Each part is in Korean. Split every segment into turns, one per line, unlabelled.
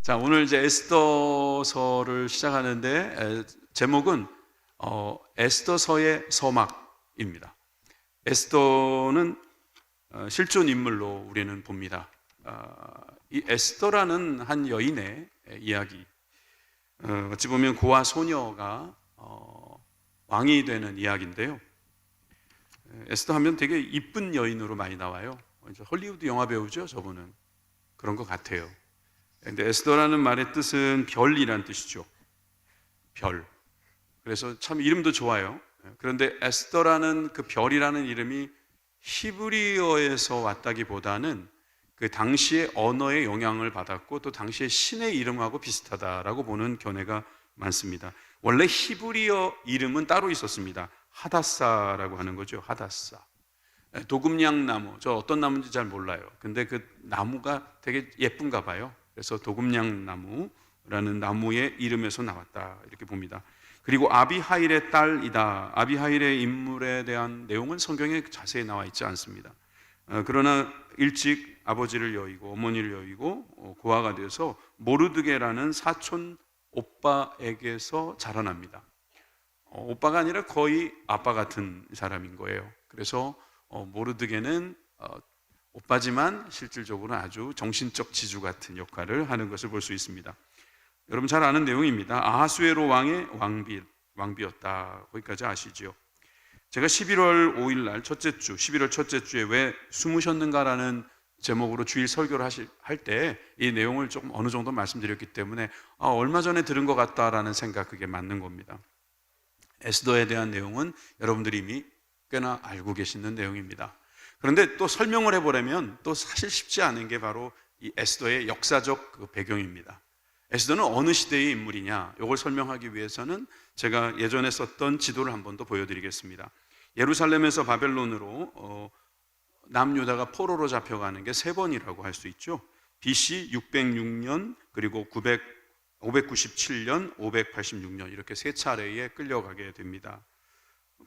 자, 오늘 이제 에스더서를 시작하는데 제목은 에스더서의 서막입니다. 에스더는 실존 인물로 우리는 봅니다. 이 에스더라는 한 여인의 이야기, 어찌 보면 고아 소녀가 왕이 되는 이야기인데요. 에스더 하면 되게 이쁜 여인으로 많이 나와요. 헐리우드 영화 배우죠, 저분은. 그런 것 같아요. 근데 에스더라는 말의 뜻은 별이란 뜻이죠. 별. 그래서 참 이름도 좋아요. 그런데 에스더라는 그 별이라는 이름이 히브리어에서 왔다기보다는 그 당시의 언어의 영향을 받았고 또 당시의 신의 이름하고 비슷하다라고 보는 견해가 많습니다. 원래 히브리어 이름은 따로 있었습니다. 하다사라고 하는 거죠. 하다사. 도금냥나무, 저 어떤 나무인지 잘 몰라요. 근데 그 나무가 되게 예쁜가 봐요. 그래서 도금냥나무라는 나무의 이름에서 나왔다 이렇게 봅니다. 그리고 아비하일의 딸이다. 아비하일의 인물에 대한 내용은 성경에 자세히 나와 있지 않습니다. 그러나 일찍 아버지를 여의고 어머니를 여의고 고아가 되어서 모르드게라는 사촌 오빠에게서 자라납니다. 오빠가 아니라 거의 아빠 같은 사람인 거예요. 그래서 모르드게는 오빠지만 실질적으로는 아주 정신적 지주 같은 역할을 하는 것을 볼 수 있습니다. 여러분 잘 아는 내용입니다. 아하수에로 왕의 왕비였다. 거기까지 아시죠? 제가 11월 5일 날 첫째 주, 11월 첫째 주에 왜 숨으셨는가라는 제목으로 주일 설교를 할 때 이 내용을 조금 어느 정도 말씀드렸기 때문에 얼마 전에 들은 것 같다라는 생각, 그게 맞는 겁니다. 에스더에 대한 내용은 여러분들이 이미 꽤나 알고 계시는 내용입니다. 그런데 또 설명을 해보려면 또 사실 쉽지 않은 게 바로 이 에스더의 역사적 그 배경입니다. 에스더는 어느 시대의 인물이냐, 이걸 설명하기 위해서는 제가 예전에 썼던 지도를 한 번 더 보여드리겠습니다. 예루살렘에서 바벨론으로 남유다가 포로로 잡혀가는 게 세 번이라고 할 수 있죠. BC 606년, 그리고 597년, 586년 이렇게 세 차례에 끌려가게 됩니다.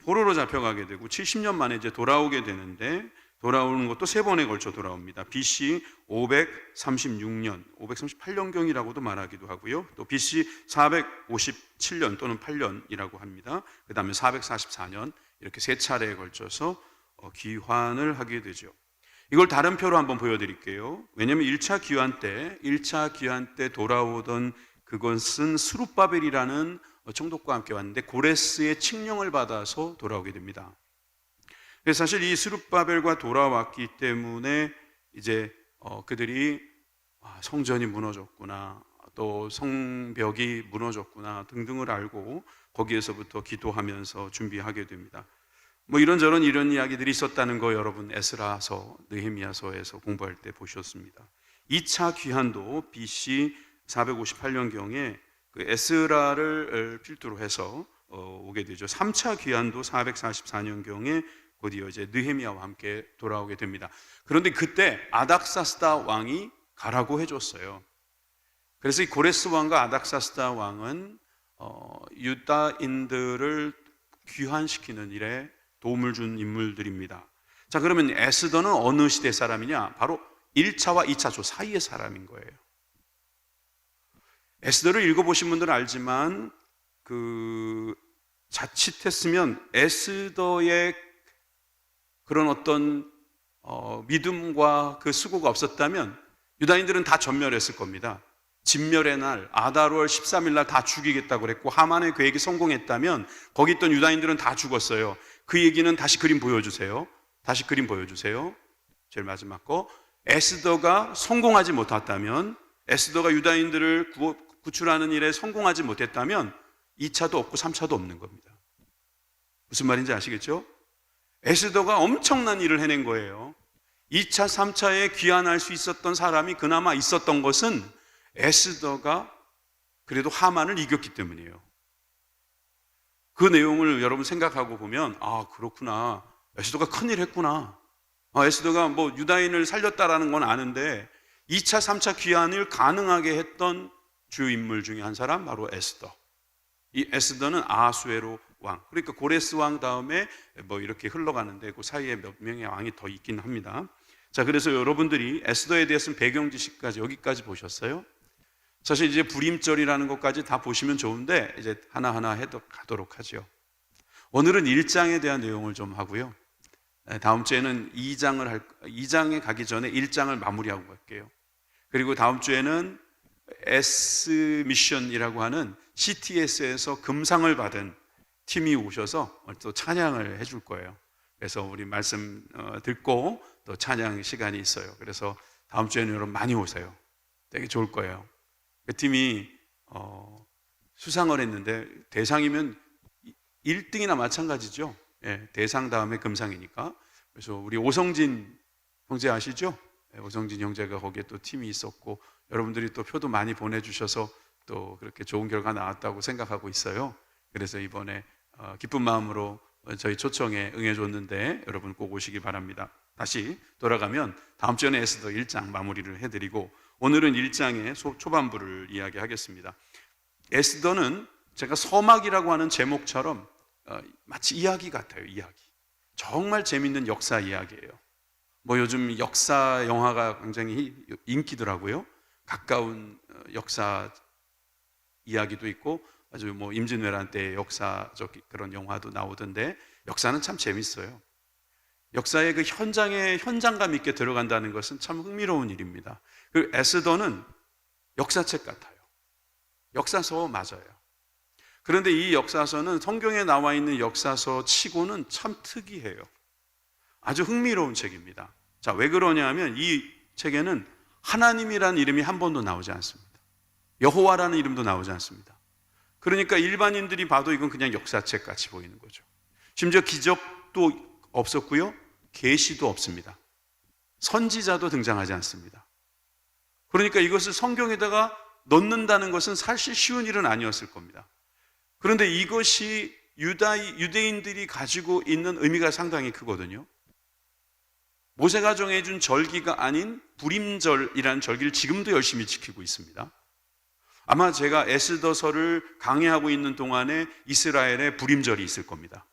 포로로 잡혀가게 되고 70년 만에 이제 돌아오게 되는데, 돌아오는 것도 세 번에 걸쳐 돌아옵니다. BC 536년, 538년경이라고도 말하기도 하고요. 또 BC 457년 또는 8년이라고 합니다. 그 다음에 444년, 이렇게 세 차례에 걸쳐서 귀환을 하게 되죠. 이걸 다른 표로 한번 보여드릴게요. 왜냐하면 1차 귀환 때 돌아오던 그것은 스룹바벨이라는 총독과 함께 왔는데 고레스의 칙령을 받아서 돌아오게 됩니다. 그래서 사실 이 스룹바벨과 돌아왔기 때문에 이제 그들이 성전이 무너졌구나, 또 성벽이 무너졌구나 등등을 알고 거기에서부터 기도하면서 준비하게 됩니다. 뭐 이런저런 이런 이야기들이 있었다는 거 여러분 에스라서, 느헤미야서에서 공부할 때 보셨습니다. 2차 귀환도 BC 458년경에 그 에스라를 필두로 해서 오게 되죠. 3차 귀환도 444년경에 곧이어 이제 느헤미야와 함께 돌아오게 됩니다. 그런데 그때 아닥사스다 왕이 가라고 해줬어요. 그래서 이 고레스 왕과 아닥사스다 왕은 유다인들을 귀환시키는 일에 도움을 준 인물들입니다. 자, 그러면 에스더는 어느 시대 사람이냐? 바로 1차와 2차 조 사이의 사람인 거예요. 에스더를 읽어보신 분들은 알지만 자칫했으면 에스더의 그런 어떤 믿음과 그 수고가 없었다면 유다인들은 다 전멸했을 겁니다. 진멸의 날, 아달월 13일 날 다 죽이겠다고 그랬고, 하만의 계획이 성공했다면 거기 있던 유다인들은 다 죽었어요. 그 얘기는 다시 그림 보여주세요. 다시 그림 보여주세요. 제일 마지막 거. 에스더가 성공하지 못했다면, 에스더가 유다인들을 구출하는 일에 성공하지 못했다면 2차도 없고 3차도 없는 겁니다. 무슨 말인지 아시겠죠? 에스더가 엄청난 일을 해낸 거예요. 2차, 3차에 귀환할 수 있었던 사람이 그나마 있었던 것은 에스더가 그래도 하만을 이겼기 때문이에요. 그 내용을 여러분 생각하고 보면 그렇구나, 에스더가 큰일 했구나. 에스더가 뭐 유다인을 살렸다라는 건 아는데 2차, 3차 귀환을 가능하게 했던 주요 인물 중에 한 사람, 바로 에스더. 이 에스더는 아하수에로 왕, 그러니까 고레스 왕 다음에 뭐 이렇게 흘러가는데 그 사이에 몇 명의 왕이 더 있긴 합니다. 자, 그래서 여러분들이 에스더에 대해서는 배경 지식까지 여기까지 보셨어요? 사실 이제 불임절이라는 것까지 다 보시면 좋은데 이제 하나하나 가도록 하죠. 오늘은 1장에 대한 내용을 좀 하고요. 다음 주에는 2장에 가기 전에 1장을 마무리하고 갈게요. 그리고 다음 주에는 S 미션이라고 하는 CTS에서 금상을 받은 팀이 오셔서 또 찬양을 해줄 거예요. 그래서 우리 말씀 듣고 또 찬양 시간이 있어요. 그래서 다음 주에는 여러분 많이 오세요. 되게 좋을 거예요. 그 팀이 수상을 했는데 대상이면 1등이나 마찬가지죠. 예, 대상 다음에 금상이니까. 그래서 우리 오성진 형제 아시죠? 예, 오성진 형제가 거기에 또 팀이 있었고 여러분들이 또 표도 많이 보내주셔서 또 그렇게 좋은 결과 나왔다고 생각하고 있어요. 그래서 이번에 기쁜 마음으로 저희 초청에 응해줬는데 여러분 꼭 오시기 바랍니다. 다시 돌아가면 다음 주에는 에스더 1장 마무리를 해드리고 오늘은 1장의 초반부를 이야기하겠습니다. 에스더는 제가 서막이라고 하는 제목처럼 마치 이야기 같아요. 이야기. 정말 재밌는 역사 이야기예요. 뭐 요즘 역사 영화가 굉장히 인기더라고요. 가까운 역사 이야기도 있고 아주 뭐 임진왜란 때 역사적 그런 영화도 나오던데 역사는 참 재밌어요. 역사의 그 현장에 현장감 있게 들어간다는 것은 참 흥미로운 일입니다. 그리고 에스더는 역사책 같아요. 역사서 맞아요. 그런데 이 역사서는 성경에 나와 있는 역사서 치고는 참 특이해요. 아주 흥미로운 책입니다. 자, 왜 그러냐 하면 이 책에는 하나님이라는 이름이 한 번도 나오지 않습니다. 여호와라는 이름도 나오지 않습니다. 그러니까 일반인들이 봐도 이건 그냥 역사책 같이 보이는 거죠. 심지어 기적도 없었고요. 계시도 없습니다. 선지자도 등장하지 않습니다. 그러니까 이것을 성경에다가 넣는다는 것은 사실 쉬운 일은 아니었을 겁니다. 그런데 이것이 유대인들이 가지고 있는 의미가 상당히 크거든요. 모세가 정해준 절기가 아닌 불임절이라는 절기를 지금도 열심히 지키고 있습니다. 아마 제가 에스더서를 강의하고 있는 동안에 이스라엘에 불임절이 있을 겁니다.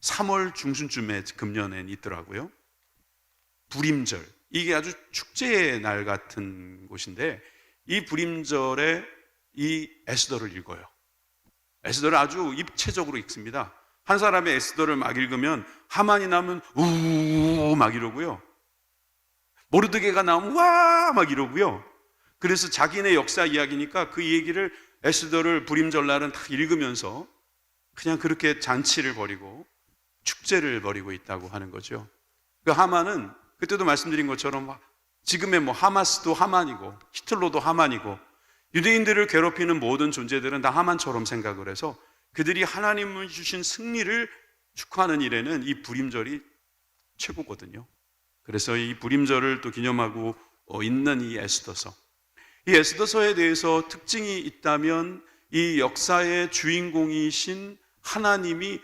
3월 중순쯤에 금년엔 있더라고요. 불임절. 이게 아주 축제의 날 같은 곳인데 이 불임절에 이 에스더를 읽어요. 에스더를 아주 입체적으로 읽습니다. 한 사람의 에스더를 막 읽으면 하만이 나오면 우우우 막 이러고요. 모르드게가 나오면 와 막 이러고요. 그래서 자기네 역사 이야기니까 그 얘기를 에스더를 불임절 날은 다 읽으면서 그냥 그렇게 잔치를 벌이고 축제를 벌이고 있다고 하는 거죠. 그 하만은 그때도 말씀드린 것처럼 지금의 뭐 하마스도 하만이고 히틀러도 하만이고 유대인들을 괴롭히는 모든 존재들은 다 하만처럼 생각을 해서 그들이 하나님이 주신 승리를 축하하는 일에는 이 불임절이 최고거든요. 그래서 이 불임절을 또 기념하고 있는 이 에스더서. 이 에스더서에 대해서 특징이 있다면 이 역사의 주인공이신 하나님이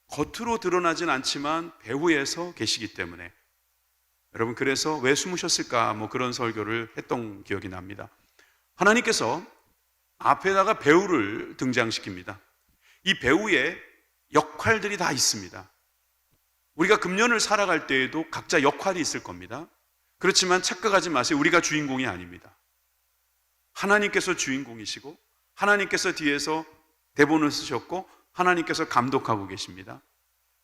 겉으로 드러나진 않지만 배후에서 계시기 때문에 여러분 그래서 왜 숨으셨을까 뭐 그런 설교를 했던 기억이 납니다. 하나님께서 앞에다가 배우를 등장시킵니다. 이 배우의 역할들이 다 있습니다. 우리가 금년을 살아갈 때에도 각자 역할이 있을 겁니다. 그렇지만 착각하지 마세요. 우리가 주인공이 아닙니다. 하나님께서 주인공이시고 하나님께서 뒤에서 대본을 쓰셨고 하나님께서 감독하고 계십니다.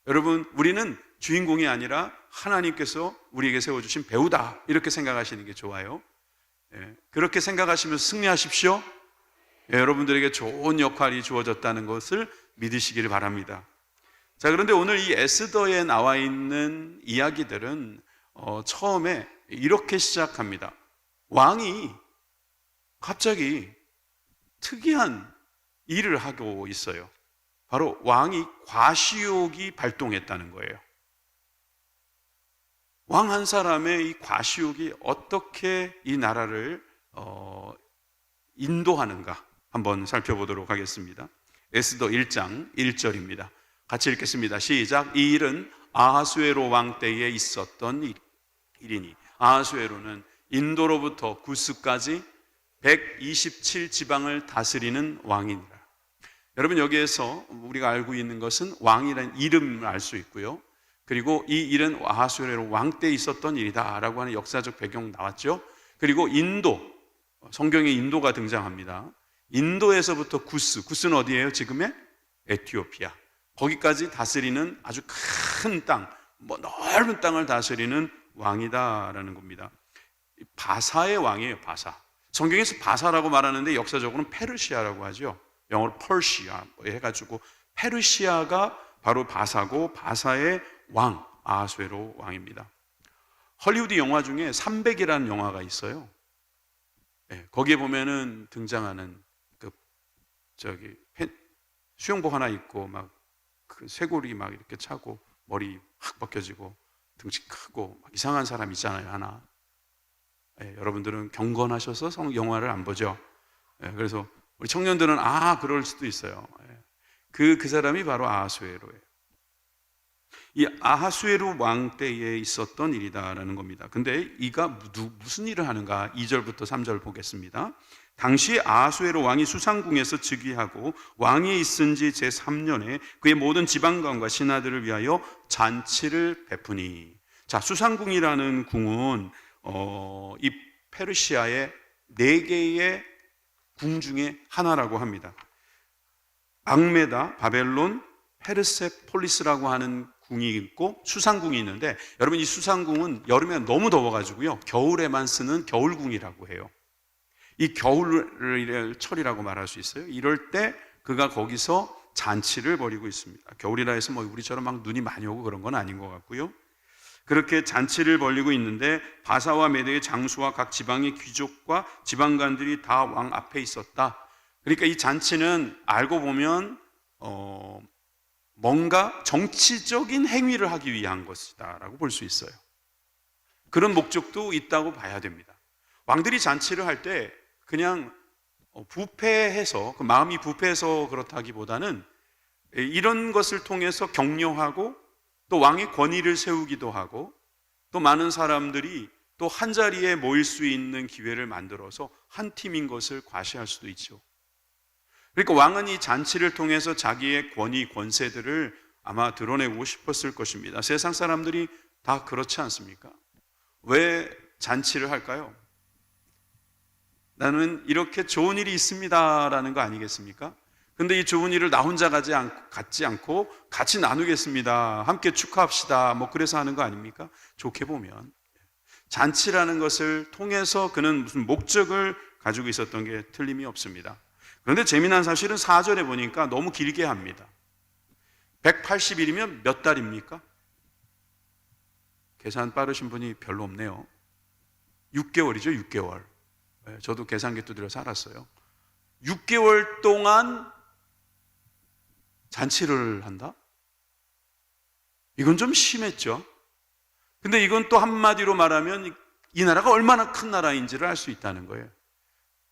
여러분 우리는 주인공이 아니라 하나님께서 우리에게 세워주신 배우다 이렇게 생각하시는 게 좋아요. 그렇게 생각하시면서 승리하십시오. 여러분들에게 좋은 역할이 주어졌다는 것을 믿으시기를 바랍니다. 자, 그런데 오늘 이 에스더에 나와 있는 이야기들은 처음에 이렇게 시작합니다. 왕이 갑자기 특이한 일을 하고 있어요. 바로 왕이 과시욕이 발동했다는 거예요. 왕 한 사람의 이 과시욕이 어떻게 이 나라를 인도하는가 한번 살펴보도록 하겠습니다. 에스더 1장 1절입니다. 같이 읽겠습니다. 시작. 이 일은 아하수에로 왕 때에 있었던 일이니 아하수에로는 인도로부터 구스까지 127지방을 다스리는 왕이니라. 여러분 여기에서 우리가 알고 있는 것은 왕이라는 이름을 알 수 있고요. 그리고 이 일은 아하수에로 왕 때 있었던 일이다 라고 하는 역사적 배경 나왔죠. 그리고 인도, 성경에 인도가 등장합니다. 인도에서부터 구스는 어디예요? 지금의 에티오피아. 거기까지 다스리는 아주 큰 땅, 넓은 땅을 다스리는 왕이다라는 겁니다. 바사의 왕이에요, 바사. 성경에서 바사라고 말하는데 역사적으로는 페르시아라고 하죠. 영어로 퍼시아 해가지고 페르시아가 바로 바사고 바사의 왕, 아하수에로 왕입니다. 헐리우드 영화 중에 300이라는 영화가 있어요. 네, 거기에 보면은 등장하는 수영복 하나 입고 막 그 쇄골이 막 이렇게 차고 머리 확 벗겨지고 등치 크고 막 이상한 사람 있잖아요, 하나. 네, 여러분들은 경건하셔서 영화를 안 보죠. 네, 그래서 우리 청년들은 그럴 수도 있어요. 네, 그 사람이 바로 아하수에로예요. 이 아하수에로 왕 때에 있었던 일이다라는 겁니다. 근데 이가 무슨 일을 하는가? 2절부터 3절 보겠습니다. 당시 아하수에로 왕이 수상궁에서 즉위하고 왕이 있은 지 제3년에 그의 모든 지방관과 신하들을 위하여 잔치를 베푸니. 자, 수상궁이라는 궁은 이 페르시아의 4개의 궁 중에 하나라고 합니다. 악메다, 바벨론, 페르세폴리스라고 하는 궁이 있고 수상궁이 있는데, 여러분 이 수상궁은 여름에 너무 더워가지고요 겨울에만 쓰는 겨울궁이라고 해요. 이 겨울철이라고 말할 수 있어요. 이럴 때 그가 거기서 잔치를 벌이고 있습니다. 겨울이라 해서 우리처럼 막 눈이 많이 오고 그런 건 아닌 것 같고요. 그렇게 잔치를 벌이고 있는데 바사와 메대의 장수와 각 지방의 귀족과 지방관들이 다 왕 앞에 있었다. 그러니까 이 잔치는 알고 보면 뭔가 정치적인 행위를 하기 위한 것이다라고 볼 수 있어요. 그런 목적도 있다고 봐야 됩니다. 왕들이 잔치를 할 때 그냥 부패해서, 마음이 부패해서 그렇다기보다는 이런 것을 통해서 격려하고 또 왕의 권위를 세우기도 하고 또 많은 사람들이 또 한 자리에 모일 수 있는 기회를 만들어서 한 팀인 것을 과시할 수도 있죠. 그러니까 왕은 이 잔치를 통해서 자기의 권위, 권세들을 아마 드러내고 싶었을 것입니다. 세상 사람들이 다 그렇지 않습니까? 왜 잔치를 할까요? 나는 이렇게 좋은 일이 있습니다라는 거 아니겠습니까? 근데 이 좋은 일을 나 혼자 갖지 않고 같이 나누겠습니다. 함께 축하합시다. 그래서 하는 거 아닙니까? 좋게 보면 잔치라는 것을 통해서 그는 무슨 목적을 가지고 있었던 게 틀림이 없습니다. 그런데 재미난 사실은 4절에 보니까 너무 길게 합니다. 180일이면 몇 달입니까? 계산 빠르신 분이 별로 없네요. 6개월이죠, 6개월. 저도 계산기 두드려서 알았어요. 6개월 동안 잔치를 한다? 이건 좀 심했죠. 근데 이건 또 한마디로 말하면 이 나라가 얼마나 큰 나라인지를 알 수 있다는 거예요.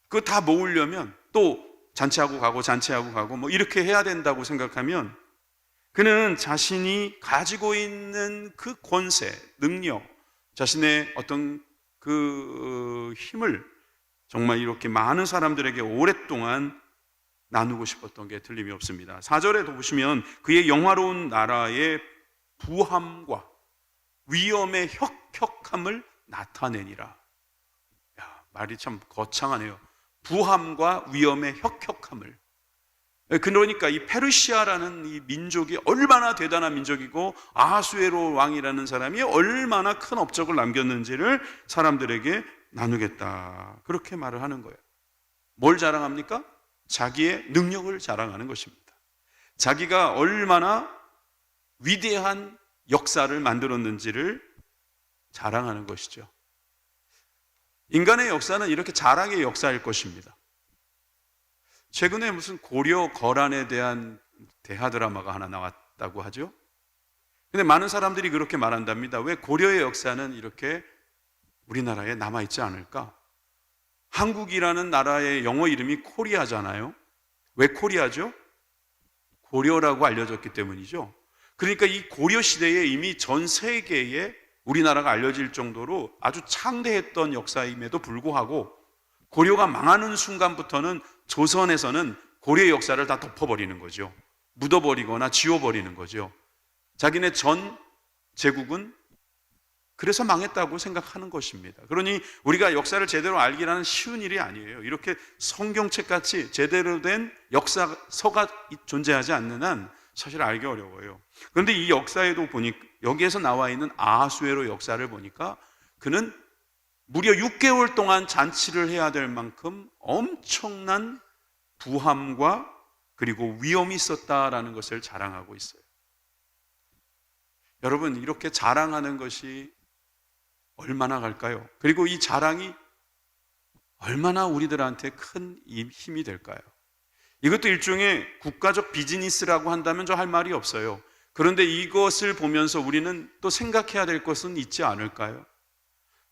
그거 다 모으려면 또 잔치하고 가고 이렇게 해야 된다고 생각하면 그는 자신이 가지고 있는 그 권세, 능력, 자신의 어떤 그 힘을 정말 이렇게 많은 사람들에게 오랫동안 나누고 싶었던 게 틀림이 없습니다. 4절에도 보시면 그의 영화로운 나라의 부함과 위엄의 혁혁함을 나타내니라. 말이 참 거창하네요. 부함과 위엄의 혁혁함을. 그러니까 이 페르시아라는 이 민족이 얼마나 대단한 민족이고 아하수에로 왕이라는 사람이 얼마나 큰 업적을 남겼는지를 사람들에게 나누겠다. 그렇게 말을 하는 거예요. 뭘 자랑합니까? 자기의 능력을 자랑하는 것입니다. 자기가 얼마나 위대한 역사를 만들었는지를 자랑하는 것이죠. 인간의 역사는 이렇게 자랑의 역사일 것입니다. 최근에 무슨 고려 거란에 대한 대하 드라마가 하나 나왔다고 하죠. 근데 많은 사람들이 그렇게 말한답니다. 왜 고려의 역사는 이렇게 우리나라에 남아있지 않을까? 한국이라는 나라의 영어 이름이 코리아잖아요. 왜 코리아죠? 고려라고 알려졌기 때문이죠. 그러니까 이 고려 시대에 이미 전 세계에 우리나라가 알려질 정도로 아주 창대했던 역사임에도 불구하고 고려가 망하는 순간부터는 조선에서는 고려의 역사를 다 덮어버리는 거죠. 묻어버리거나 지워버리는 거죠. 자기네 전 제국은 그래서 망했다고 생각하는 것입니다. 그러니 우리가 역사를 제대로 알기라는 쉬운 일이 아니에요. 이렇게 성경책같이 제대로 된 역사서가 존재하지 않는 한 사실 알기 어려워요. 그런데 이 역사에도 보니까 여기에서 나와 있는 아하수에로 역사를 보니까 그는 무려 6개월 동안 잔치를 해야 될 만큼 엄청난 부함과 그리고 위험이 있었다라는 것을 자랑하고 있어요. 여러분, 이렇게 자랑하는 것이 얼마나 갈까요? 그리고 이 자랑이 얼마나 우리들한테 큰 힘이 될까요? 이것도 일종의 국가적 비즈니스라고 한다면 저 할 말이 없어요. 그런데 이것을 보면서 우리는 또 생각해야 될 것은 있지 않을까요?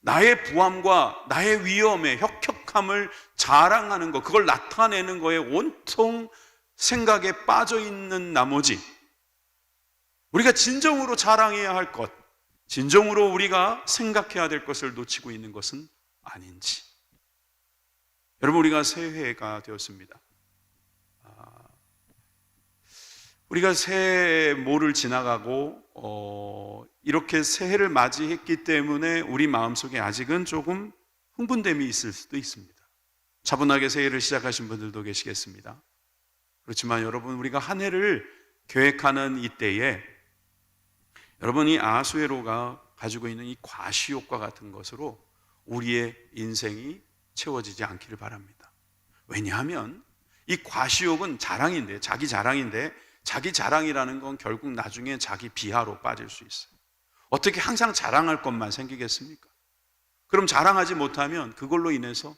나의 부함과 나의 위엄의 혁혁함을 자랑하는 것, 그걸 나타내는 거에 온통 생각에 빠져 있는 나머지 우리가 진정으로 자랑해야 할 것, 진정으로 우리가 생각해야 될 것을 놓치고 있는 것은 아닌지. 여러분, 우리가 새해가 되었습니다. 우리가 새해 모를 지나가고 이렇게 새해를 맞이했기 때문에 우리 마음속에 아직은 조금 흥분됨이 있을 수도 있습니다. 차분하게 새해를 시작하신 분들도 계시겠습니다. 그렇지만 여러분, 우리가 한 해를 계획하는 이때에 여러분, 이 아하수에로가 가지고 있는 이 과시욕과 같은 것으로 우리의 인생이 채워지지 않기를 바랍니다. 왜냐하면 이 과시욕은 자랑인데, 자기 자랑인데, 자기 자랑이라는 건 결국 나중에 자기 비하로 빠질 수 있어요. 어떻게 항상 자랑할 것만 생기겠습니까? 그럼 자랑하지 못하면 그걸로 인해서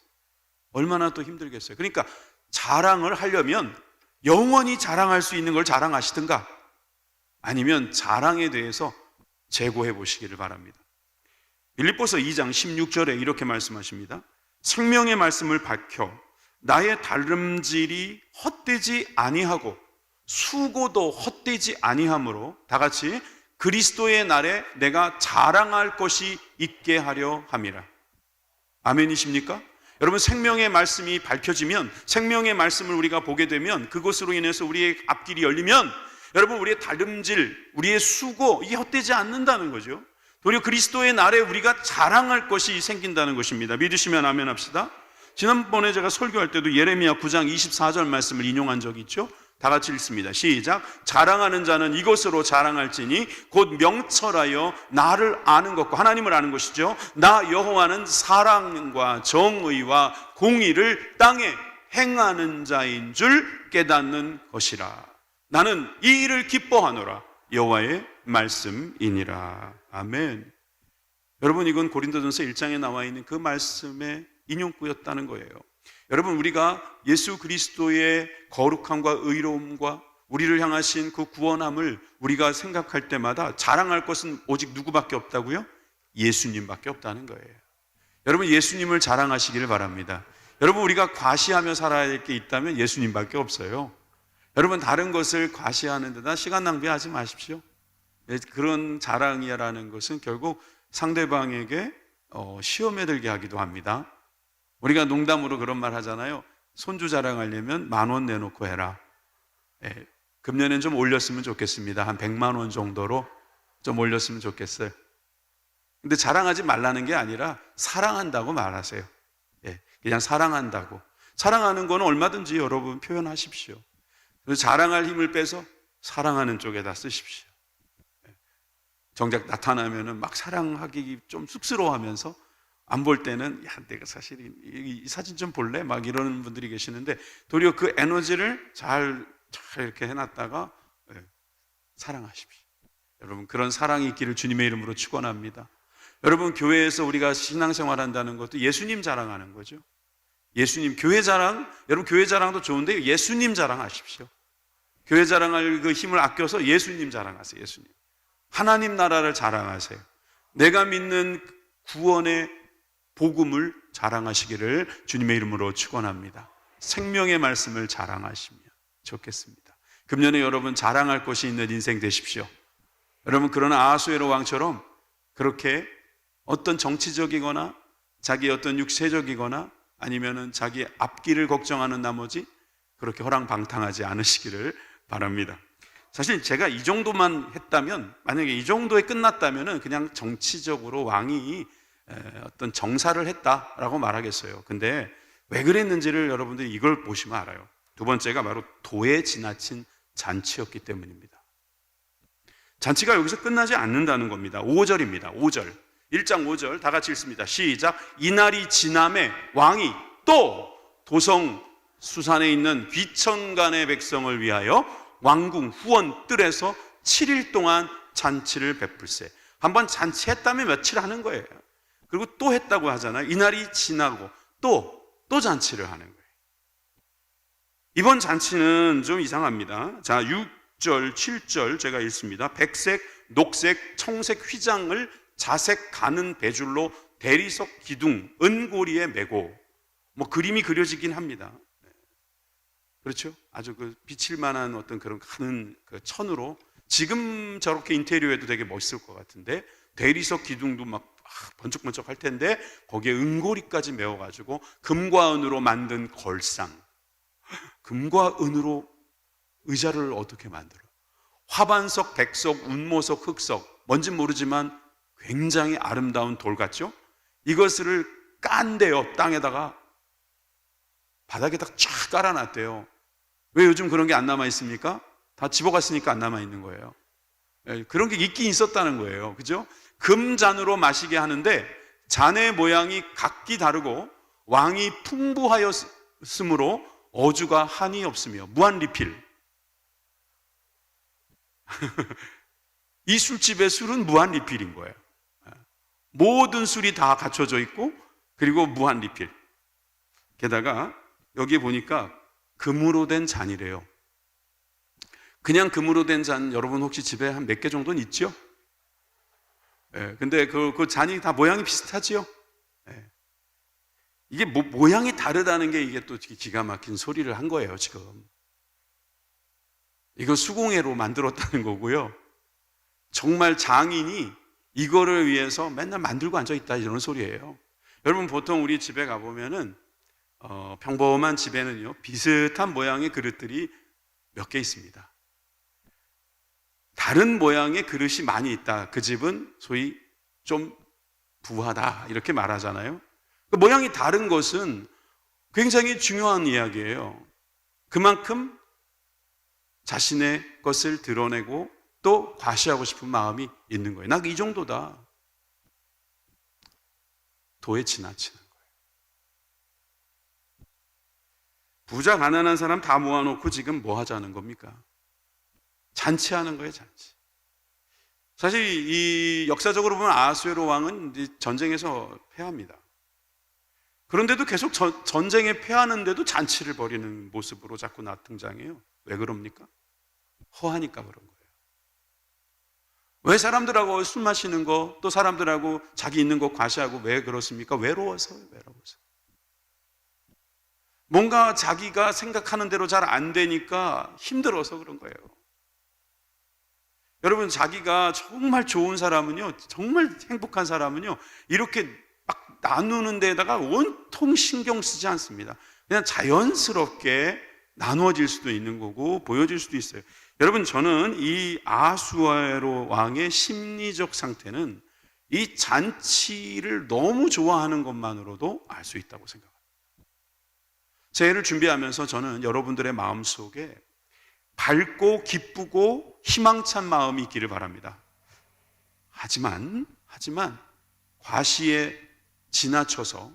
얼마나 또 힘들겠어요. 그러니까 자랑을 하려면 영원히 자랑할 수 있는 걸 자랑하시든가 아니면 자랑에 대해서 재고해 보시기를 바랍니다. 빌립보서 2장 16절에 이렇게 말씀하십니다. 생명의 말씀을 밝혀 나의 다름질이 헛되지 아니하고 수고도 헛되지 아니하므로 다 같이 그리스도의 날에 내가 자랑할 것이 있게 하려 함이라. 아멘이십니까? 여러분, 생명의 말씀이 밝혀지면, 생명의 말씀을 우리가 보게 되면, 그것으로 인해서 우리의 앞길이 열리면 여러분, 우리의 다름질, 우리의 수고, 이게 헛되지 않는다는 거죠. 도리어 그리스도의 날에 우리가 자랑할 것이 생긴다는 것입니다. 믿으시면 아멘 합시다. 지난번에 제가 설교할 때도 예레미야 9장 24절 말씀을 인용한 적이 있죠. 다 같이 읽습니다. 시작. 자랑하는 자는 이것으로 자랑할지니 곧 명철하여 나를 아는 것과, 하나님을 아는 것이죠. 나 여호와는 사랑과 정의와 공의를 땅에 행하는 자인 줄 깨닫는 것이라. 나는 이 일을 기뻐하노라. 여호와의 말씀이니라. 아멘. 여러분, 이건 고린도전서 1장에 나와 있는 그 말씀의 인용구였다는 거예요. 여러분, 우리가 예수 그리스도의 거룩함과 의로움과 우리를 향하신 그 구원함을 우리가 생각할 때마다 자랑할 것은 오직 누구밖에 없다고요? 예수님밖에 없다는 거예요. 여러분, 예수님을 자랑하시기를 바랍니다. 여러분, 우리가 과시하며 살아야 될 게 있다면 예수님밖에 없어요. 여러분, 다른 것을 과시하는 데다 시간 낭비하지 마십시오. 그런 자랑이라는 것은 결국 상대방에게 시험에 들게 하기도 합니다. 우리가 농담으로 그런 말 하잖아요. 손주 자랑하려면 10,000원 내놓고 해라. 금년엔 좀 올렸으면 좋겠습니다. 한 100만 원 정도로 좀 올렸으면 좋겠어요. 근데 자랑하지 말라는 게 아니라 사랑한다고 말하세요. 그냥 사랑한다고. 사랑하는 거는 얼마든지 여러분 표현하십시오. 그래서 자랑할 힘을 빼서 사랑하는 쪽에다 쓰십시오. 정작 나타나면은 막 사랑하기 좀 쑥스러워하면서 안 볼 때는, 야, 내가 사실 이 사진 좀 볼래? 막 이러는 분들이 계시는데, 도리어 그 에너지를 잘 이렇게 해놨다가 사랑하십시오. 여러분, 그런 사랑이 있기를 주님의 이름으로 축원합니다. 여러분, 교회에서 우리가 신앙생활 한다는 것도 예수님 자랑하는 거죠. 예수님, 교회 자랑, 여러분 교회 자랑도 좋은데 예수님 자랑하십시오. 교회 자랑할 그 힘을 아껴서 예수님 자랑하세요. 예수님. 하나님 나라를 자랑하세요. 내가 믿는 구원의 복음을 자랑하시기를 주님의 이름으로 축원합니다. 생명의 말씀을 자랑하시면 좋겠습니다. 금년에 여러분 자랑할 것이 있는 인생 되십시오. 여러분, 그러나 아하수에로 왕처럼 그렇게 어떤 정치적이거나 자기 어떤 육체적이거나 아니면은 자기 앞길을 걱정하는 나머지 그렇게 허랑방탕하지 않으시기를 바랍니다. 사실 제가 이 정도만 했다면, 만약에 이 정도에 끝났다면 그냥 정치적으로 왕이 어떤 정사를 했다라고 말하겠어요. 근데 왜 그랬는지를 여러분들이 이걸 보시면 알아요. 두 번째가 바로 도에 지나친 잔치였기 때문입니다. 잔치가 여기서 끝나지 않는다는 겁니다. 5절입니다. 5절. 1장 5절 다 같이 읽습니다. 시작. 이날이 지남에 왕이 또 도성 수산에 있는 귀천간의 백성을 위하여 왕궁 후원 뜰에서 7일 동안 잔치를 베풀세. 한번 잔치했다면 며칠 하는 거예요. 그리고 또 했다고 하잖아요. 이날이 지나고 또 잔치를 하는 거예요. 이번 잔치는 좀 이상합니다. 자, 6절, 7절 제가 읽습니다. 백색, 녹색, 청색 휘장을 자색 가는 배줄로 대리석 기둥, 은고리에 메고, 뭐 그림이 그려지긴 합니다. 그렇죠? 아주 그 비칠 만한 어떤 그런 가는 그 천으로, 지금 저렇게 인테리어해도 되게 멋있을 것 같은데, 대리석 기둥도 막 번쩍번쩍 할 텐데 거기에 은고리까지 메워가지고 금과 은으로 만든 걸상, 금과 은으로 의자를 어떻게 만들어? 화반석, 백석, 운모석, 흑석, 뭔진 모르지만 굉장히 아름다운 돌 같죠? 이것을 깐대요. 땅에다가, 바닥에다 쫙 깔아놨대요. 왜 요즘 그런 게 안 남아 있습니까? 다 집어갔으니까 안 남아 있는 거예요. 그런 게 있긴 있었다는 거예요. 그죠? 금잔으로 마시게 하는데 잔의 모양이 각기 다르고 왕이 풍부하였으므로 어주가 한이 없으며 무한 리필. 이 술집의 술은 무한 리필인 거예요. 모든 술이 다 갖춰져 있고, 그리고 무한 리필. 게다가 여기 보니까 금으로 된 잔이래요. 그냥 금으로 된 잔 여러분 혹시 집에 한 몇 개 정도는 있죠? 근데 그 잔이 다 모양이 비슷하지요? 이게 모양이 다르다는 게 이게 또 기가 막힌 소리를 한 거예요, 지금. 이거 수공예로 만들었다는 거고요. 정말 장인이 이거를 위해서 맨날 만들고 앉아있다, 이런 소리예요. 여러분, 보통 우리 집에 가보면은 평범한 집에는요, 비슷한 모양의 그릇들이 몇 개 있습니다. 다른 모양의 그릇이 많이 있다, 그 집은 소위 좀 부하다, 이렇게 말하잖아요. 그 모양이 다른 것은 굉장히 중요한 이야기예요. 그만큼 자신의 것을 드러내고 또 과시하고 싶은 마음이 있는 거예요. 나 이 정도다. 도에 지나치는 거예요. 부자 가난한 사람 다 모아놓고 지금 뭐 하자는 겁니까? 잔치하는 거예요, 잔치. 사실 이 역사적으로 보면 아하수에로 왕은 전쟁에서 패합니다. 그런데도 계속 전쟁에 패하는데도 잔치를 벌이는 모습으로 자꾸 등장해요. 왜 그럽니까? 허하니까 그런 거예요. 왜 사람들하고 술 마시는 거, 또 사람들하고 자기 있는 거 과시하고 왜 그렇습니까? 외로워서요, 외로워서. 뭔가 자기가 생각하는 대로 잘 안 되니까 힘들어서 그런 거예요. 여러분, 자기가 정말 좋은 사람은요, 정말 행복한 사람은요, 이렇게 막 나누는 데다가 온통 신경 쓰지 않습니다. 그냥 자연스럽게 나누어질 수도 있는 거고 보여질 수도 있어요. 여러분, 저는 이 아하수에로 왕의 심리적 상태는 이 잔치를 너무 좋아하는 것만으로도 알 수 있다고 생각합니다. 새해를 준비하면서 저는 여러분들의 마음속에 밝고 기쁘고 희망찬 마음이 있기를 바랍니다. 하지만 과시에 지나쳐서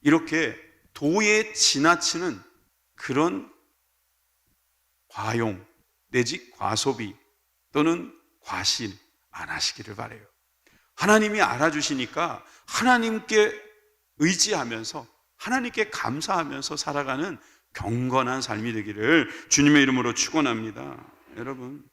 이렇게 도에 지나치는 그런 과용 내지 과소비 또는 과신 안 하시기를 바라요. 하나님이 알아주시니까 하나님께 의지하면서 하나님께 감사하면서 살아가는 경건한 삶이 되기를 주님의 이름으로 축원합니다. 여러분,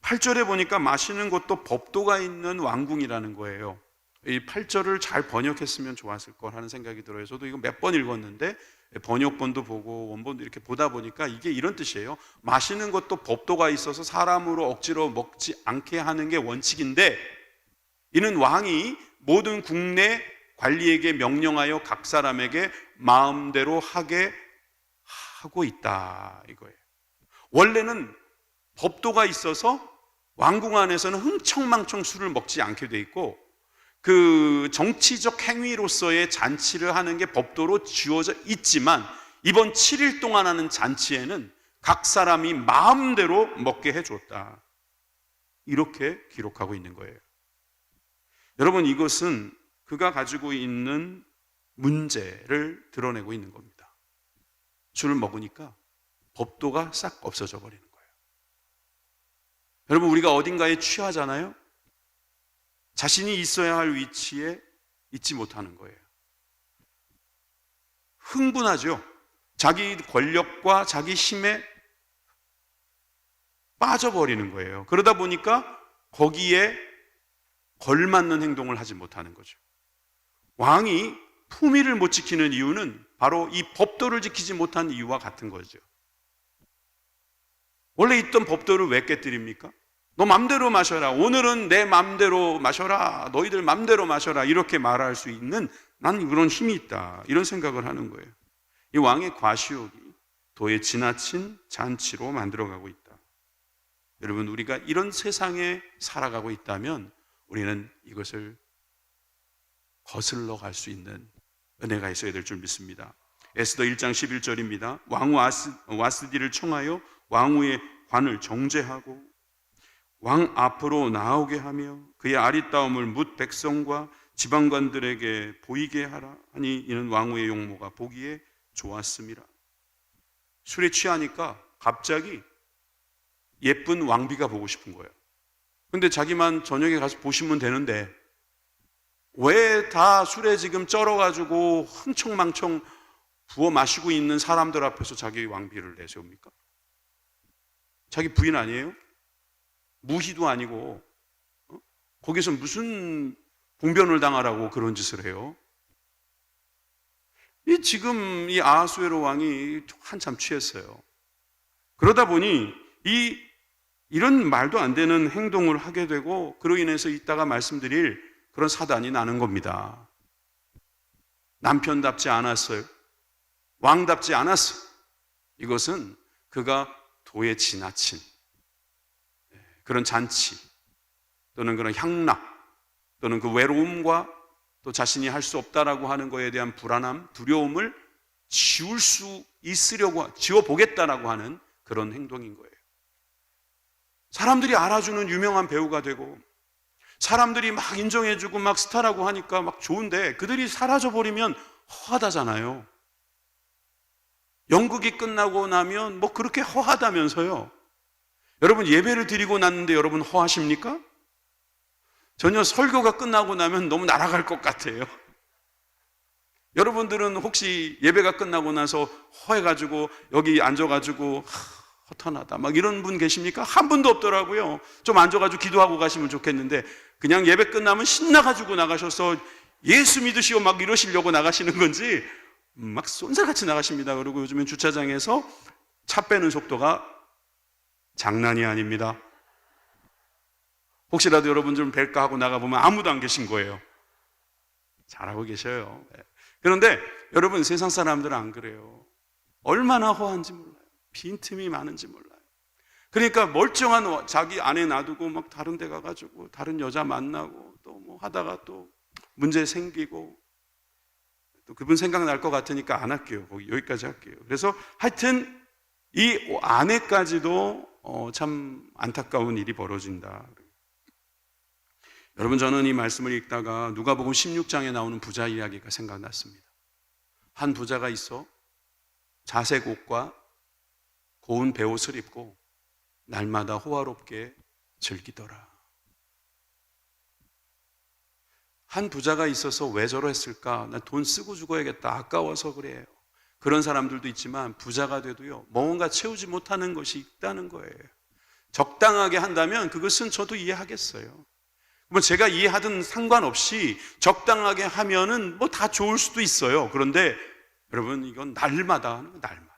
8절에 보니까 마시는 것도 법도가 있는 왕궁이라는 거예요. 이 8절을 잘 번역했으면 좋았을 걸 하는 생각이 들어요. 저도 이거 몇 번 읽었는데 번역본도 보고 원본도 이렇게 보다 보니까 이게 이런 뜻이에요. 마시는 것도 법도가 있어서 사람으로 억지로 먹지 않게 하는 게 원칙인데, 이는 왕이 모든 국내 관리에게 명령하여 각 사람에게 마음대로 하게 하고 있다, 이거예요. 원래는 법도가 있어서 왕궁 안에서는 흥청망청 술을 먹지 않게 돼 있고, 그 정치적 행위로서의 잔치를 하는 게 법도로 지어져 있지만, 이번 7일 동안 하는 잔치에는 각 사람이 마음대로 먹게 해줬다, 이렇게 기록하고 있는 거예요. 여러분, 이것은 그가 가지고 있는 문제를 드러내고 있는 겁니다. 술을 먹으니까 법도가 싹 없어져 버리는 거예요. 여러분, 우리가 어딘가에 취하잖아요. 자신이 있어야 할 위치에 있지 못하는 거예요. 흥분하죠. 자기 권력과 자기 힘에 빠져버리는 거예요. 그러다 보니까 거기에 걸맞는 행동을 하지 못하는 거죠. 왕이 품위를 못 지키는 이유는 바로 이 법도를 지키지 못한 이유와 같은 거죠. 원래 있던 법도를 왜 깨뜨립니까? 너 맘대로 마셔라, 오늘은 내 맘대로 마셔라, 너희들 맘대로 마셔라, 이렇게 말할 수 있는, 난 그런 힘이 있다, 이런 생각을 하는 거예요. 이 왕의 과시욕이 도에 지나친 잔치로 만들어가고 있다. 여러분, 우리가 이런 세상에 살아가고 있다면 우리는 이것을 거슬러 갈 수 있는 은혜가 있어야 될 줄 믿습니다. 에스더 1장 11절입니다. 왕후 와스디를 청하여 왕후의 관을 정죄하고 왕 앞으로 나오게 하며 그의 아리따움을 뭇 백성과 지방관들에게 보이게 하라 하니 이는 왕후의 용모가 보기에 좋았음이라. 술에 취하니까 갑자기 예쁜 왕비가 보고 싶은 거예요. 근데 자기만 저녁에 가서 보시면 되는데 왜 다 술에 지금 쩔어가지고 흥청망청 부어 마시고 있는 사람들 앞에서 자기 왕비를 내세웁니까? 자기 부인 아니에요? 무희도 아니고 거기서 무슨 봉변을 당하라고 그런 짓을 해요? 지금 이 아하수에로 왕이 한참 취했어요. 그러다 보니 이런 말도 안 되는 행동을 하게 되고, 그로 인해서 이따가 말씀드릴 그런 사단이 나는 겁니다. 남편답지 않았어요. 왕답지 않았어요. 이것은 그가 도에 지나친 그런 잔치 또는 그런 향락 또는 그 외로움과 또 자신이 할 수 없다라고 하는 것에 대한 불안함, 두려움을 지울 수 있으려고, 지워보겠다라고 하는 그런 행동인 거예요. 사람들이 알아주는 유명한 배우가 되고 사람들이 막 인정해주고 막 스타라고 하니까 막 좋은데 그들이 사라져버리면 허하다잖아요. 연극이 끝나고 나면 뭐 그렇게 허하다면서요. 여러분, 예배를 드리고 났는데 여러분 허하십니까? 전혀. 설교가 끝나고 나면 너무 날아갈 것 같아요. 여러분들은 혹시 예배가 끝나고 나서 허해가지고 여기 앉아가지고 허탄하다 막 이런 분 계십니까? 한 분도 없더라고요. 좀 앉아가지고 기도하고 가시면 좋겠는데 그냥 예배 끝나면 신나가지고 나가셔서 예수 믿으시오 막 이러시려고 나가시는 건지 막 쏜살같이 나가십니다. 그리고 요즘엔 주차장에서 차 빼는 속도가 장난이 아닙니다. 혹시라도 여러분 좀 뵐까 하고 나가보면 아무도 안 계신 거예요. 잘하고 계셔요. 그런데 여러분, 세상 사람들은 안 그래요. 얼마나 허한지 몰라요. 빈틈이 많은지 몰라요. 그러니까 멀쩡한 자기 아내 놔두고 막 다른 데 가가지고 다른 여자 만나고 또 뭐 하다가 또 문제 생기고, 또 그분 생각날 것 같으니까 안 할게요. 여기까지 할게요. 그래서 하여튼 이 아내까지도 참 안타까운 일이 벌어진다. 여러분, 저는 이 말씀을 읽다가 누가복음 16장에 나오는 부자 이야기가 생각났습니다. 한 부자가 있어 자색 옷과 고운 베옷을 입고 날마다 호화롭게 즐기더라. 한 부자가 있어서 왜 저랬을까? 나 돈 쓰고 죽어야겠다, 아까워서 그래요. 그런 사람들도 있지만 부자가 돼도요, 뭔가 채우지 못하는 것이 있다는 거예요. 적당하게 한다면 그것은 저도 이해하겠어요. 뭐 제가 이해하든 상관없이 적당하게 하면은 뭐 다 좋을 수도 있어요. 그런데 여러분, 이건 날마다 하는 거예요.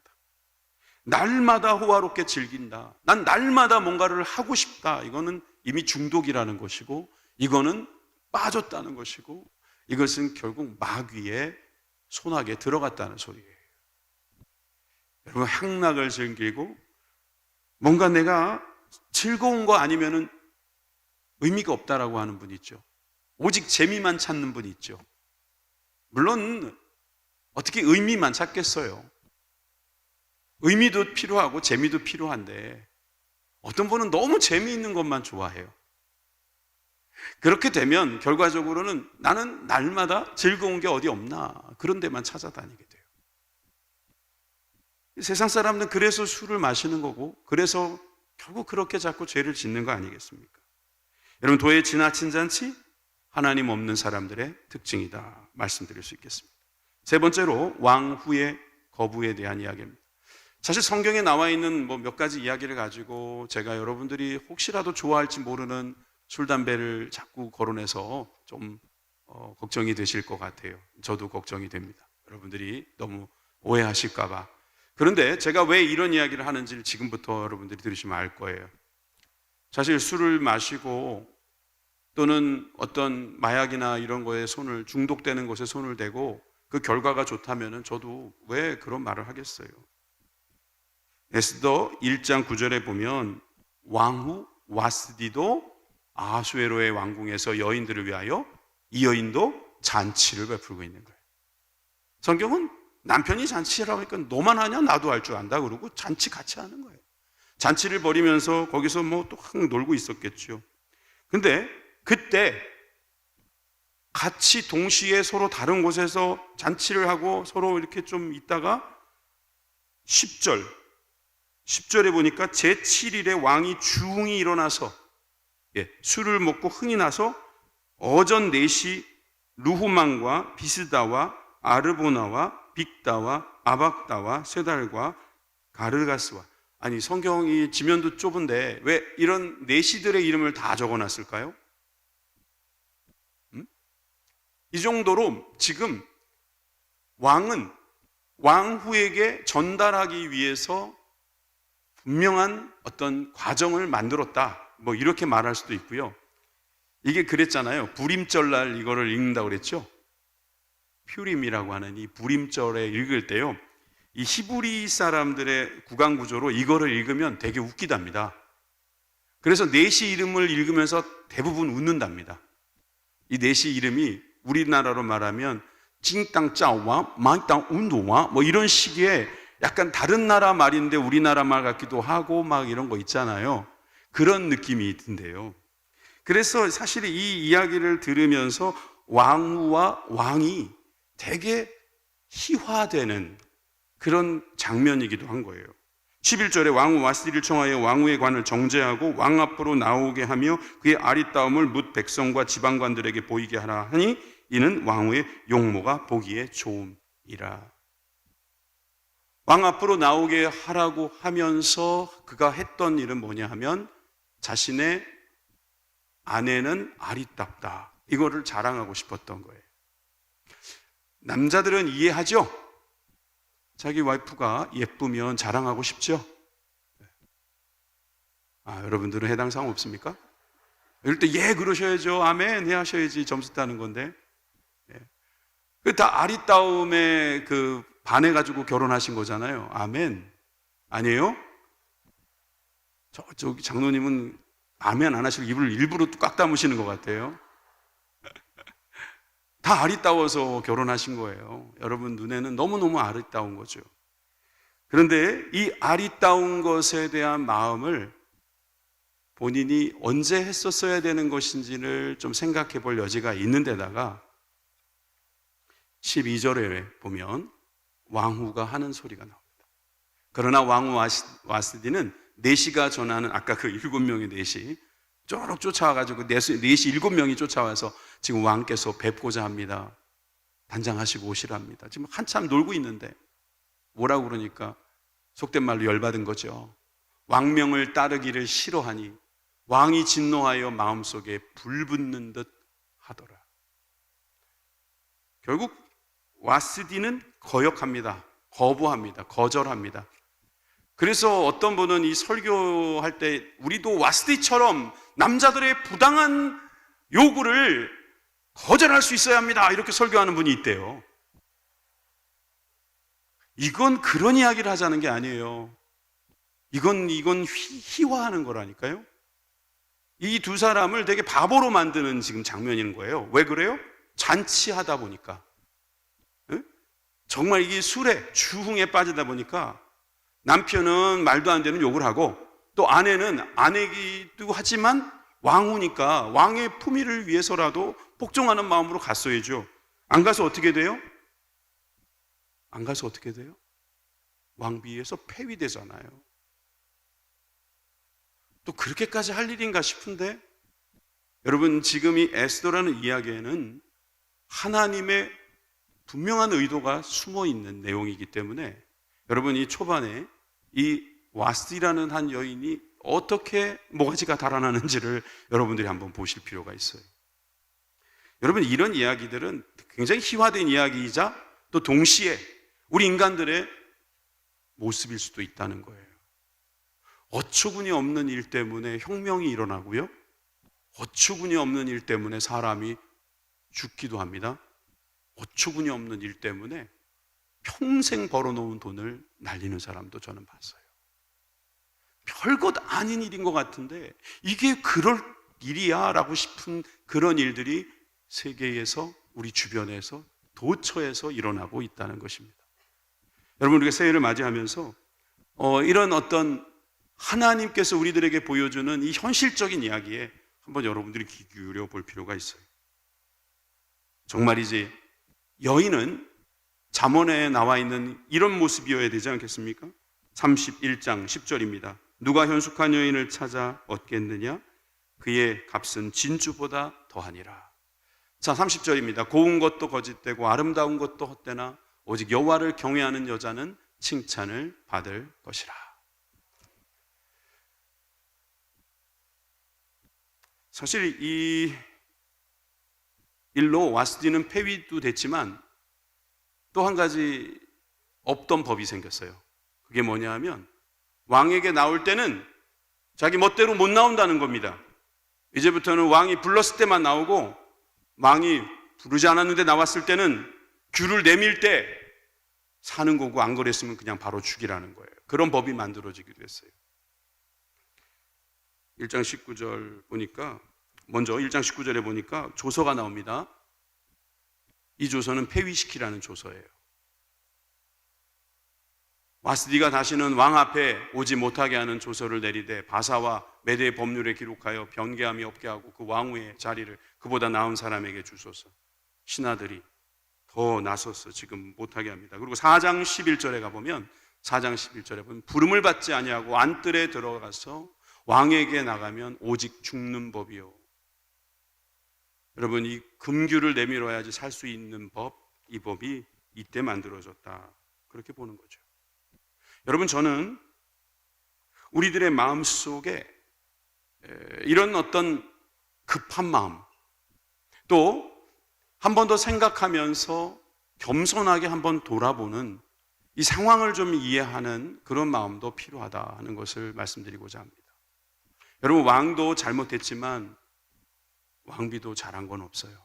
날마다 호화롭게 즐긴다, 난 날마다 뭔가를 하고 싶다, 이거는 이미 중독이라는 것이고, 이거는 빠졌다는 것이고, 이것은 결국 마귀의 손아귀에 들어갔다는 소리예요. 여러분, 향락을 즐기고 뭔가 내가 즐거운 거 아니면은 의미가 없다라고 하는 분이 있죠. 오직 재미만 찾는 분이 있죠. 물론 어떻게 의미만 찾겠어요? 의미도 필요하고 재미도 필요한데 어떤 분은 너무 재미있는 것만 좋아해요. 그렇게 되면 결과적으로는 나는 날마다 즐거운 게 어디 없나 그런 데만 찾아다니게 돼요. 세상 사람들은 그래서 술을 마시는 거고 그래서 결국 그렇게 자꾸 죄를 짓는 거 아니겠습니까? 여러분, 도의 지나친 잔치 하나님 없는 사람들의 특징이다 말씀드릴 수 있겠습니다. 세 번째로 왕후의 거부에 대한 이야기입니다. 사실 성경에 나와 있는 몇 가지 이야기를 가지고 제가 여러분들이 혹시라도 좋아할지 모르는 술, 담배를 자꾸 거론해서 좀 걱정이 되실 것 같아요. 저도 걱정이 됩니다. 여러분들이 너무 오해하실까 봐. 그런데 제가 왜 이런 이야기를 하는지를 지금부터 여러분들이 들으시면 알 거예요. 사실 술을 마시고 또는 어떤 마약이나 이런 거에 중독되는 것에 손을 대고 그 결과가 좋다면 저도 왜 그런 말을 하겠어요. 에스더 1장 9절에 보면 왕후 와스디도 아수에로의 왕궁에서 여인들을 위하여 이 여인도 잔치를 베풀고 있는 거예요. 성경은 남편이 잔치라고 하니까 너만 하냐? 나도 할 줄 안다 그러고 잔치 같이 하는 거예요. 잔치를 벌이면서 거기서 또 항상 놀고 있었겠죠. 근데 그때 같이 동시에 서로 다른 곳에서 잔치를 하고 서로 이렇게 좀 있다가 10절에 보니까 제7일에 왕이 중히 일어나서 술을 먹고 흥이 나서 어전 4시 루후망과 비스다와 아르보나와 빅다와 아박다와 세달과 가르가스와, 아니 성경이 지면도 좁은데 왜 이런 내시들의 이름을 다 적어놨을까요? 이 정도로 지금 왕은 왕후에게 전달하기 위해서 분명한 어떤 과정을 만들었다, 이렇게 말할 수도 있고요. 이게 그랬잖아요. 불임절날 이거를 읽는다고 그랬죠. 퓨림이라고 하는 이 불임절에 읽을 때요, 이 히브리 사람들의 구강 구조로 이거를 읽으면 되게 웃기답니다. 그래서 넷이 이름을 읽으면서 대부분 웃는답니다. 이 넷이 이름이 우리나라로 말하면 찡땅 짜와 마이땅 운동와 이런 식의 약간 다른 나라 말인데 우리나라 말 같기도 하고 이런 거 있잖아요. 그런 느낌이 든대요. 그래서 사실 이 이야기를 들으면서 왕후와 왕이 되게 희화되는 그런 장면이기도 한 거예요. 11절에 왕후 와스디를 청하여 왕후의 관을 정죄하고 왕 앞으로 나오게 하며 그의 아리따움을 뭇 백성과 지방관들에게 보이게 하라 하니 이는 왕후의 용모가 보기에 좋음이라. 왕 앞으로 나오게 하라고 하면서 그가 했던 일은 뭐냐 하면 자신의 아내는 아리따다, 이거를 자랑하고 싶었던 거예요. 남자들은 이해하죠? 자기 와이프가 예쁘면 자랑하고 싶죠? 여러분들은 해당 사항 없습니까? 이럴 때 그러셔야죠. 아멘 해 하셔야지 점수 따는 건데. 그 다 아리따움에 반해가지고 결혼하신 거잖아요. 아멘. 아니에요? 저기 장로님은 아멘 안 하시고 입을 일부러 꽉 다무시는 것 같아요. 다 아리따워서 결혼하신 거예요. 여러분 눈에는 너무너무 아리따운 거죠. 그런데 이 아리따운 것에 대한 마음을 본인이 언제 했었어야 되는 것인지를 좀 생각해 볼 여지가 있는 데다가 12절에 보면 왕후가 하는 소리가 나옵니다. 그러나 왕후 와스디는 내시가 전하는 아까 그 7명의 내시 쪼록 쫓아와가지고 내시 7명이 쫓아와서 지금 왕께서 뵙고자 합니다. 단장하시고 오시랍니다. 지금 한참 놀고 있는데 뭐라고 그러니까 속된 말로 열받은 거죠. 왕명을 따르기를 싫어하니 왕이 진노하여 마음속에 불붙는 듯 하더라. 결국 와스디는 거역합니다. 거부합니다. 거절합니다. 그래서 어떤 분은 이 설교할 때 우리도 와스디처럼 남자들의 부당한 요구를 거절할 수 있어야 합니다, 이렇게 설교하는 분이 있대요. 이건 그런 이야기를 하자는 게 아니에요. 이건 희화하는 거라니까요. 이 두 사람을 되게 바보로 만드는 지금 장면인 거예요. 왜 그래요? 잔치하다 보니까. 응? 정말 이게 술에 주흥에 빠지다 보니까 남편은 말도 안 되는 욕을 하고 또 아내는 아내기도 하지만 왕후니까 왕의 품위를 위해서라도 복종하는 마음으로 갔어야죠. 안 가서 어떻게 돼요? 안 가서 어떻게 돼요? 왕비에서 폐위되잖아요. 또 그렇게까지 할 일인가 싶은데 여러분, 지금 이 에스더라는 이야기에는 하나님의 분명한 의도가 숨어 있는 내용이기 때문에 여러분, 이 초반에 이 와스디라는 한 여인이 어떻게 모가지가 달아나는지를 여러분들이 한번 보실 필요가 있어요. 여러분, 이런 이야기들은 굉장히 희화된 이야기이자 또 동시에 우리 인간들의 모습일 수도 있다는 거예요. 어처구니 없는 일 때문에 혁명이 일어나고요, 어처구니 없는 일 때문에 사람이 죽기도 합니다. 어처구니 없는 일 때문에 평생 벌어놓은 돈을 날리는 사람도 저는 봤어요. 별것 아닌 일인 것 같은데 이게 그럴 일이야 라고 싶은 그런 일들이 세계에서, 우리 주변에서, 도처에서 일어나고 있다는 것입니다. 여러분, 우리가 새해를 맞이하면서 이런 어떤 하나님께서 우리들에게 보여주는 이 현실적인 이야기에 한번 여러분들이 귀 기울여 볼 필요가 있어요. 정말이지 여인은 잠언에 나와 있는 이런 모습이어야 되지 않겠습니까? 31장 10절입니다. 누가 현숙한 여인을 찾아 얻겠느냐? 그의 값은 진주보다 더하니라. 자, 30절입니다. 고운 것도 거짓되고 아름다운 것도 헛되나 오직 여호와를 경외하는 여자는 칭찬을 받을 것이라. 사실 이 일로 와스디는 폐위도 됐지만 또 한 가지 없던 법이 생겼어요. 그게 뭐냐 하면 왕에게 나올 때는 자기 멋대로 못 나온다는 겁니다. 이제부터는 왕이 불렀을 때만 나오고 왕이 부르지 않았는데 나왔을 때는 귤을 내밀 때 사는 거고 안 그랬으면 그냥 바로 죽이라는 거예요. 그런 법이 만들어지기도 했어요. 1장 19절 보니까, 먼저 1장 19절에 보니까 조서가 나옵니다. 이 조서는 폐위시키라는 조서예요. 와스디가 다시는 왕 앞에 오지 못하게 하는 조서를 내리되 바사와 메대의 법률에 기록하여 변개함이 없게 하고 그 왕후의 자리를 그보다 나은 사람에게 주소서. 신하들이 더 나서서 지금 못하게 합니다. 그리고 4장 11절에 가보면, 4장 11절에 보면 부름을 받지 아니하고 안뜰에 들어가서 왕에게 나가면 오직 죽는 법이요. 여러분, 이 금규를 내밀어야지 살 수 있는 법, 이 법이 이때 만들어졌다, 그렇게 보는 거죠. 여러분, 저는 우리들의 마음 속에 이런 어떤 급한 마음, 또 한 번 더 생각하면서 겸손하게 한번 돌아보는 이 상황을 좀 이해하는 그런 마음도 필요하다 하는 것을 말씀드리고자 합니다. 여러분, 왕도 잘못했지만 왕비도 잘한 건 없어요.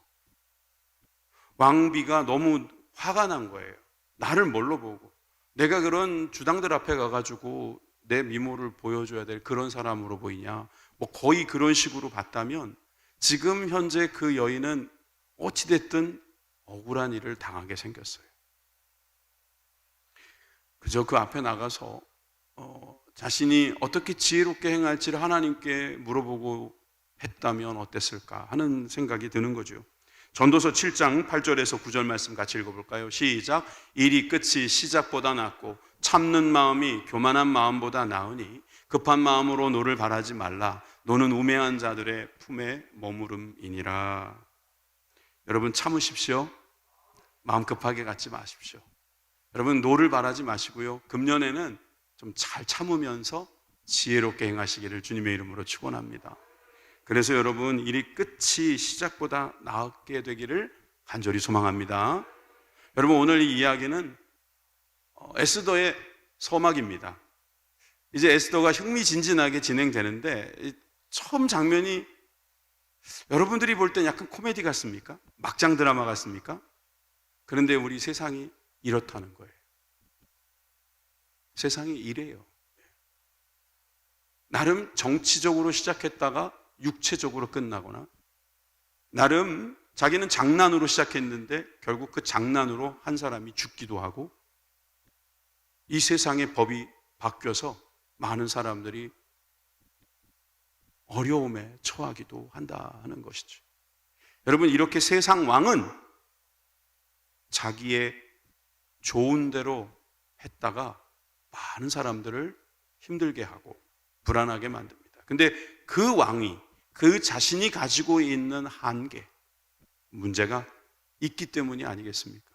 왕비가 너무 화가 난 거예요. 나를 뭘로 보고, 내가 그런 주당들 앞에 가가지고 내 미모를 보여줘야 될 그런 사람으로 보이냐, 뭐 거의 그런 식으로 봤다면 지금 현재 그 여인은 어찌됐든 억울한 일을 당하게 생겼어요. 그저 그 앞에 나가서 자신이 어떻게 지혜롭게 행할지를 하나님께 물어보고 했다면 어땠을까 하는 생각이 드는 거죠. 전도서 7장 8절에서 9절 말씀 같이 읽어볼까요? 시작. 일이 끝이 시작보다 낫고 참는 마음이 교만한 마음보다 나으니 급한 마음으로 노를 바라지 말라. 노는 우매한 자들의 품에 머무름이니라. 여러분, 참으십시오. 마음 급하게 갖지 마십시오. 여러분, 노를 바라지 마시고요, 금년에는 좀 잘 참으면서 지혜롭게 행하시기를 주님의 이름으로 축원합니다. 그래서 여러분, 일이 끝이 시작보다 나게 되기를 간절히 소망합니다. 여러분, 오늘 이 이야기는 에스더의 서막입니다. 이제 에스더가 흥미진진하게 진행되는데, 처음 장면이 여러분들이 볼 땐 약간 코미디 같습니까? 막장 드라마 같습니까? 그런데 우리 세상이 이렇다는 거예요. 세상이 이래요. 나름 정치적으로 시작했다가 육체적으로 끝나거나, 나름 자기는 장난으로 시작했는데 결국 그 장난으로 한 사람이 죽기도 하고, 이 세상의 법이 바뀌어서 많은 사람들이 어려움에 처하기도 한다 하는 것이죠. 여러분, 이렇게 세상 왕은 자기의 좋은 대로 했다가 많은 사람들을 힘들게 하고 불안하게 만듭니다. 근데 그 왕이 그 자신이 가지고 있는 한계, 문제가 있기 때문이 아니겠습니까?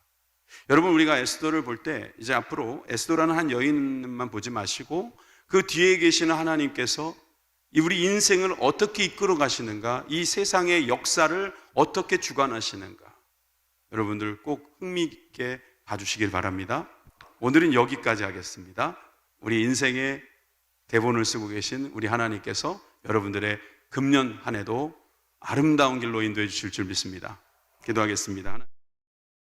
여러분, 우리가 에스더를 볼 때 이제 앞으로 에스더라는 한 여인만 보지 마시고 그 뒤에 계시는 하나님께서 우리 인생을 어떻게 이끌어 가시는가, 이 세상의 역사를 어떻게 주관하시는가, 여러분들 꼭 흥미 있게 봐주시길 바랍니다. 오늘은 여기까지 하겠습니다. 우리 인생의 대본을 쓰고 계신 우리 하나님께서 여러분들의 금년 한 해도 아름다운 길로 인도해 주실 줄 믿습니다. 기도하겠습니다.